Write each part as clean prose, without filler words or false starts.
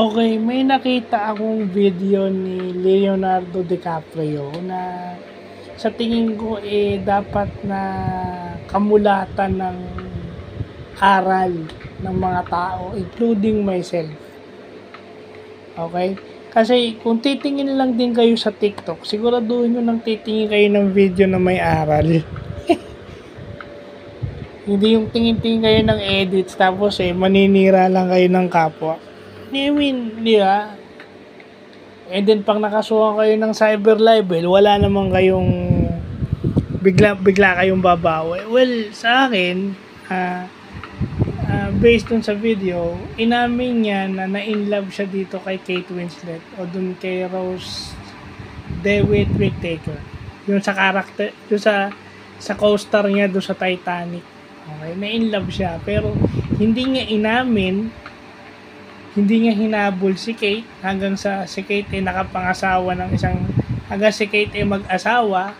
Okay, may nakita akong video ni Leonardo DiCaprio na sa tingin ko dapat na kamulatan ng aral ng mga tao including myself. Okay? Kasi kung titingin lang din kayo sa TikTok, siguraduhin nyo nang titingin kayo ng video na may aral. Hindi yung tingin-tingin kayo ng edits tapos maninira lang kayo ng kapwa. I mean, di ba? And then pag nakasuhan kayo ng cyber libel, wala naman kayong bigla kayong babawi. Well, sa akin, based dun sa video, inamin niya na na-inlove siya dito kay Kate Winslet o dun kay Rose DeWitt Whittaker. Yung sa character, yung sa co-star niya dun sa Titanic. Okay, na-inlove siya. Pero hindi niya inamin, hindi niya hinabol si Kate hanggang sa si Kate nakapangasawa ng hanggang si Kate mag-asawa.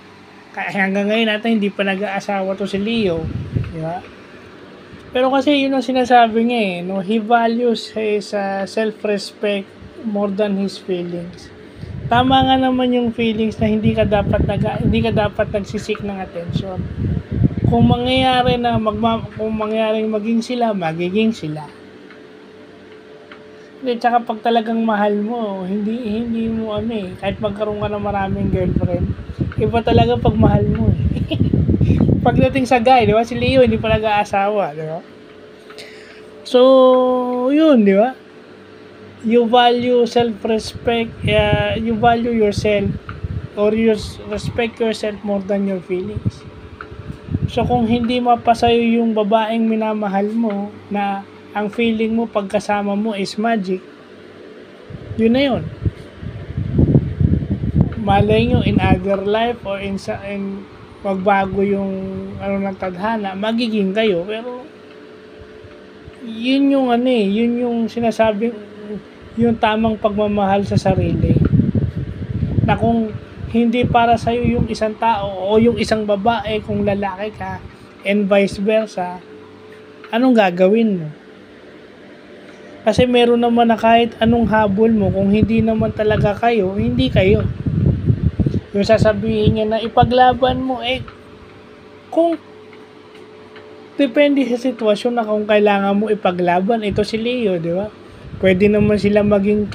Kaya hanggang ngayon natin hindi pa nag-aasawa to si Leo, di ba? Pero kasi yun ang sinasabi niya no, he values his self-respect more than his feelings. Tama nga naman yung feelings na hindi ka dapat nagsisik ng attention. Kung mangyaring maging sila, magiging sila. Tsaka pag talagang mahal mo, hindi mo kahit magkaroon ka ng maraming girlfriend, iba talaga pag mahal mo Pagdating sa guy, di ba? Si Leo hindi pa nag-aasawa, di ba? So, yun, di ba? You value self-respect, you value yourself or you respect yourself more than your feelings. So, kung hindi mapasayo yung babaeng minamahal mo na ang feeling mo pagkasama mo is magic, yun na yun. Malay nyo in other life or in magbago yung ng tadhana, magiging kayo. Pero yun yung sinasabing yung tamang pagmamahal sa sarili, na kung hindi para sa'yo yung isang tao o yung isang babae kung lalaki ka and vice versa, anong gagawin mo? Kasi meron naman na kahit anong habol mo, kung hindi naman talaga kayo, hindi kayo. Yung sasabihin niya na ipaglaban mo, kung depende sa sitwasyon na kung kailangan mo ipaglaban, ito si Leo, di ba? Pwede naman silang maging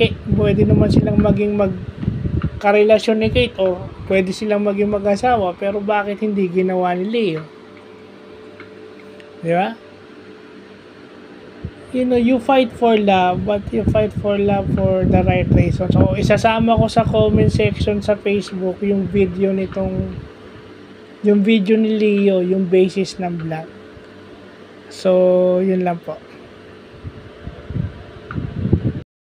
magkarelasyon ni Kate o pwede silang maging mag-asawa, pero bakit hindi ginawa ni Leo? Di ba? You fight for love, but you fight for love for the right reason. So, isasama ko sa comment section sa Facebook yung video ni Leo, yung basis ng vlog. So, yun lang po.